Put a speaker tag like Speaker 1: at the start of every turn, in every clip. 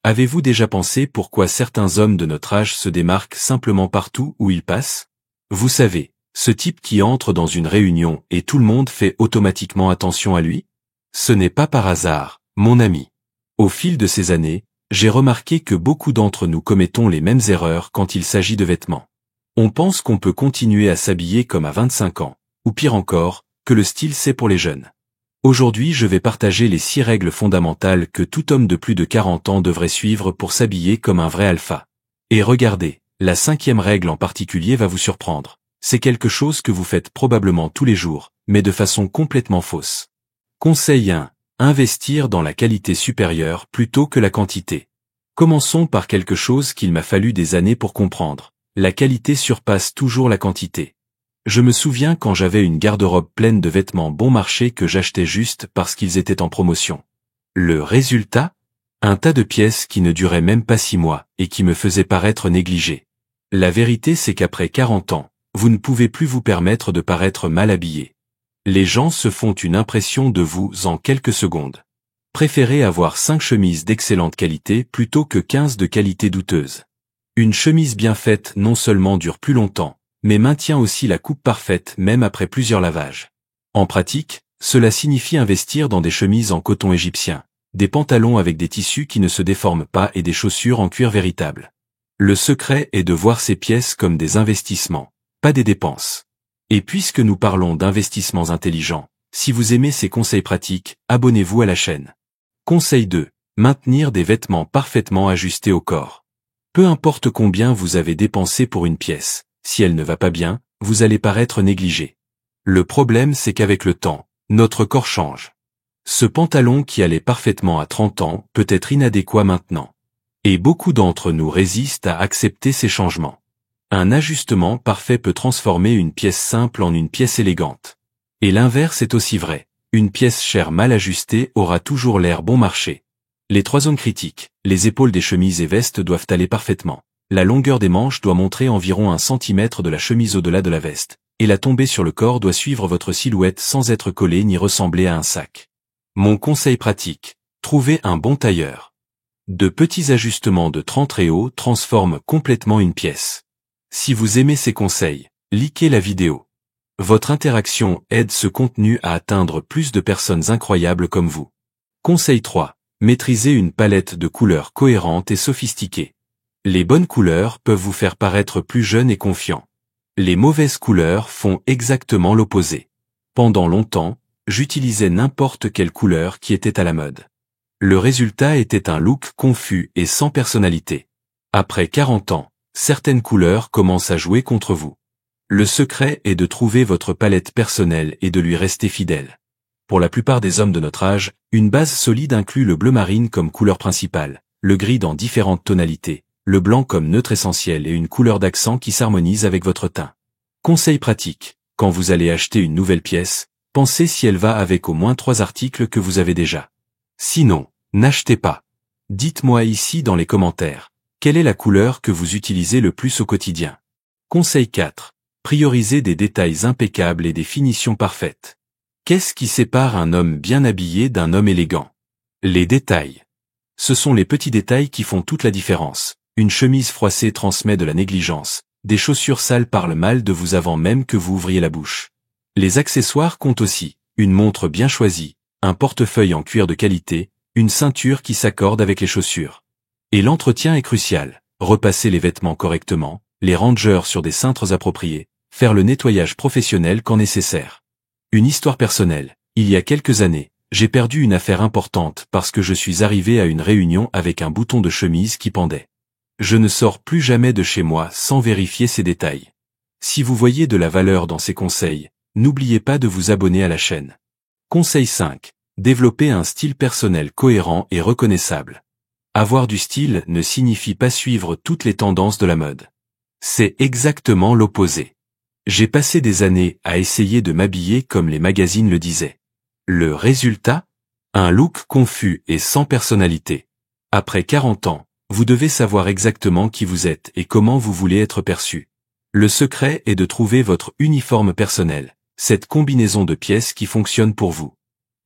Speaker 1: Avez-vous déjà pensé pourquoi certains hommes de notre âge se démarquent simplement partout où ils passent? Vous savez, ce type qui entre dans une réunion et tout le monde fait automatiquement attention à lui? Ce n'est pas par hasard, mon ami. Au fil de ces années, j'ai remarqué que beaucoup d'entre nous commettons les mêmes erreurs quand il s'agit de vêtements. On pense qu'on peut continuer à s'habiller comme à 25 ans, ou pire encore, que le style c'est pour les jeunes. Aujourd'hui je vais partager les 6 règles fondamentales que tout homme de plus de 40 ans devrait suivre pour s'habiller comme un vrai alpha. Et regardez, la 5e règle en particulier va vous surprendre. C'est quelque chose que vous faites probablement tous les jours, mais de façon complètement fausse. Conseil 1. Investir dans la qualité supérieure plutôt que la quantité. Commençons par quelque chose qu'il m'a fallu des années pour comprendre. La qualité surpasse toujours la quantité. Je me souviens quand j'avais une garde-robe pleine de vêtements bon marché que j'achetais juste parce qu'ils étaient en promotion. Le résultat? Un tas de pièces qui ne duraient même pas 6 mois et qui me faisaient paraître négligé. La vérité c'est qu'après 40 ans, vous ne pouvez plus vous permettre de paraître mal habillé. Les gens se font une impression de vous en quelques secondes. Préférez avoir 5 chemises d'excellente qualité plutôt que 15 de qualité douteuse. Une chemise bien faite non seulement dure plus longtemps, mais maintient aussi la coupe parfaite même après plusieurs lavages. En pratique, cela signifie investir dans des chemises en coton égyptien, des pantalons avec des tissus qui ne se déforment pas et des chaussures en cuir véritable. Le secret est de voir ces pièces comme des investissements, pas des dépenses. Et puisque nous parlons d'investissements intelligents, si vous aimez ces conseils pratiques, abonnez-vous à la chaîne. Conseil 2. Maintenir des vêtements parfaitement ajustés au corps. Peu importe combien vous avez dépensé pour une pièce, si elle ne va pas bien, vous allez paraître négligé. Le problème c'est qu'avec le temps, notre corps change. Ce pantalon qui allait parfaitement à 30 ans peut être inadéquat maintenant. Et beaucoup d'entre nous résistent à accepter ces changements. Un ajustement parfait peut transformer une pièce simple en une pièce élégante. Et l'inverse est aussi vrai. Une pièce chère mal ajustée aura toujours l'air bon marché. Les 3 zones critiques, les épaules des chemises et vestes doivent aller parfaitement. La longueur des manches doit montrer environ 1 cm de la chemise au-delà de la veste. Et la tombée sur le corps doit suivre votre silhouette sans être collée ni ressembler à un sac. Mon conseil pratique, trouvez un bon tailleur. De petits ajustements de 30 réaux transforment complètement une pièce. Si vous aimez ces conseils, likez la vidéo. Votre interaction aide ce contenu à atteindre plus de personnes incroyables comme vous. Conseil 3. Maîtrisez une palette de couleurs cohérentes et sophistiquées. Les bonnes couleurs peuvent vous faire paraître plus jeune et confiant. Les mauvaises couleurs font exactement l'opposé. Pendant longtemps, j'utilisais n'importe quelle couleur qui était à la mode. Le résultat était un look confus et sans personnalité. Après 40 ans, certaines couleurs commencent à jouer contre vous. Le secret est de trouver votre palette personnelle et de lui rester fidèle. Pour la plupart des hommes de notre âge, une base solide inclut le bleu marine comme couleur principale, le gris dans différentes tonalités, le blanc comme neutre essentiel et une couleur d'accent qui s'harmonise avec votre teint. Conseil pratique, quand vous allez acheter une nouvelle pièce, pensez si elle va avec au moins 3 articles que vous avez déjà. Sinon, n'achetez pas. Dites-moi ici dans les commentaires, quelle est la couleur que vous utilisez le plus au quotidien? Conseil 4. Priorisez des détails impeccables et des finitions parfaites. Qu'est-ce qui sépare un homme bien habillé d'un homme élégant? Les détails. Ce sont les petits détails qui font toute la différence. Une chemise froissée transmet de la négligence. Des chaussures sales parlent mal de vous avant même que vous ouvriez la bouche. Les accessoires comptent aussi. Une montre bien choisie, un portefeuille en cuir de qualité, une ceinture qui s'accorde avec les chaussures. Et l'entretien est crucial. Repasser les vêtements correctement, les rangers sur des cintres appropriés, faire le nettoyage professionnel quand nécessaire. Une histoire personnelle. Il y a quelques années, j'ai perdu une affaire importante parce que je suis arrivé à une réunion avec un bouton de chemise qui pendait. Je ne sors plus jamais de chez moi sans vérifier ces détails. Si vous voyez de la valeur dans ces conseils, n'oubliez pas de vous abonner à la chaîne. Conseil 5. Développer un style personnel cohérent et reconnaissable. Avoir du style ne signifie pas suivre toutes les tendances de la mode. C'est exactement l'opposé. J'ai passé des années à essayer de m'habiller comme les magazines le disaient. Le résultat? Un look confus et sans personnalité. Après 40 ans, vous devez savoir exactement qui vous êtes et comment vous voulez être perçu. Le secret est de trouver votre uniforme personnel, cette combinaison de pièces qui fonctionne pour vous.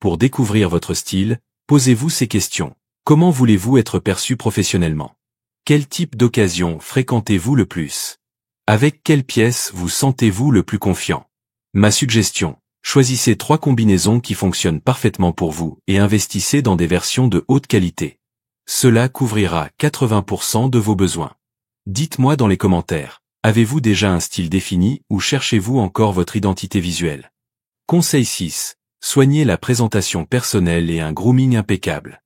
Speaker 1: Pour découvrir votre style, posez-vous ces questions. Comment voulez-vous être perçu professionnellement? Quel type d'occasion fréquentez-vous le plus? Avec quelle pièce vous sentez-vous le plus confiant? Ma suggestion, choisissez 3 combinaisons qui fonctionnent parfaitement pour vous et investissez dans des versions de haute qualité. Cela couvrira 80% de vos besoins. Dites-moi dans les commentaires, avez-vous déjà un style défini ou cherchez-vous encore votre identité visuelle? Conseil 6. Soignez la présentation personnelle et un grooming impeccable.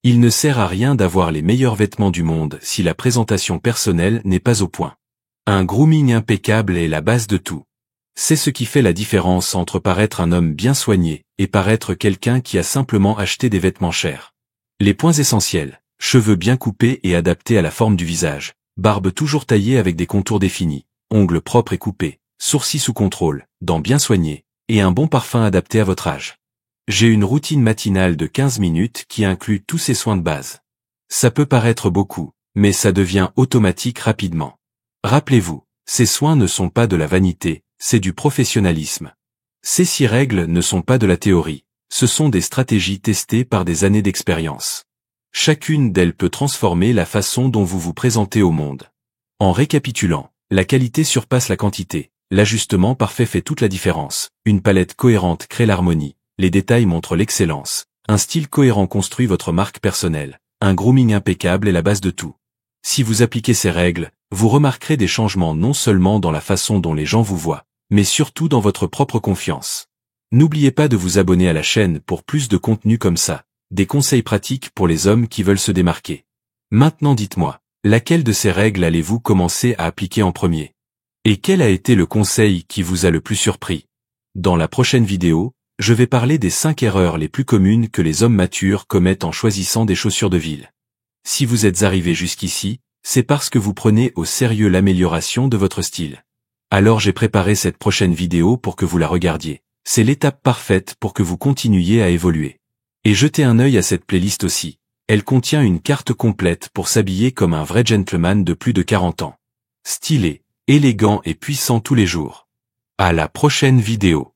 Speaker 1: Il ne sert à rien d'avoir les meilleurs vêtements du monde si la présentation personnelle n'est pas au point. Un grooming impeccable est la base de tout. C'est ce qui fait la différence entre paraître un homme bien soigné et paraître quelqu'un qui a simplement acheté des vêtements chers. Les points essentiels, cheveux bien coupés et adaptés à la forme du visage, barbe toujours taillée avec des contours définis, ongles propres et coupés, sourcils sous contrôle, dents bien soignées, et un bon parfum adapté à votre âge. J'ai une routine matinale de 15 minutes qui inclut tous ces soins de base. Ça peut paraître beaucoup, mais ça devient automatique rapidement. Rappelez-vous, ces soins ne sont pas de la vanité, c'est du professionnalisme. Ces 6 règles ne sont pas de la théorie, ce sont des stratégies testées par des années d'expérience. Chacune d'elles peut transformer la façon dont vous vous présentez au monde. En récapitulant, la qualité surpasse la quantité, l'ajustement parfait fait toute la différence, une palette cohérente crée l'harmonie, les détails montrent l'excellence, un style cohérent construit votre marque personnelle, un grooming impeccable est la base de tout. Si vous appliquez ces règles, vous remarquerez des changements non seulement dans la façon dont les gens vous voient, mais surtout dans votre propre confiance. N'oubliez pas de vous abonner à la chaîne pour plus de contenu comme ça, des conseils pratiques pour les hommes qui veulent se démarquer. Maintenant dites-moi, laquelle de ces règles allez-vous commencer à appliquer en premier? Et quel a été le conseil qui vous a le plus surpris? Dans la prochaine vidéo, je vais parler des 5 erreurs les plus communes que les hommes matures commettent en choisissant des chaussures de ville. Si vous êtes arrivé jusqu'ici, c'est parce que vous prenez au sérieux l'amélioration de votre style. Alors j'ai préparé cette prochaine vidéo pour que vous la regardiez. C'est l'étape parfaite pour que vous continuiez à évoluer. Et jetez un œil à cette playlist aussi. Elle contient une carte complète pour s'habiller comme un vrai gentleman de plus de 40 ans. Stylé, élégant et puissant tous les jours. À la prochaine vidéo.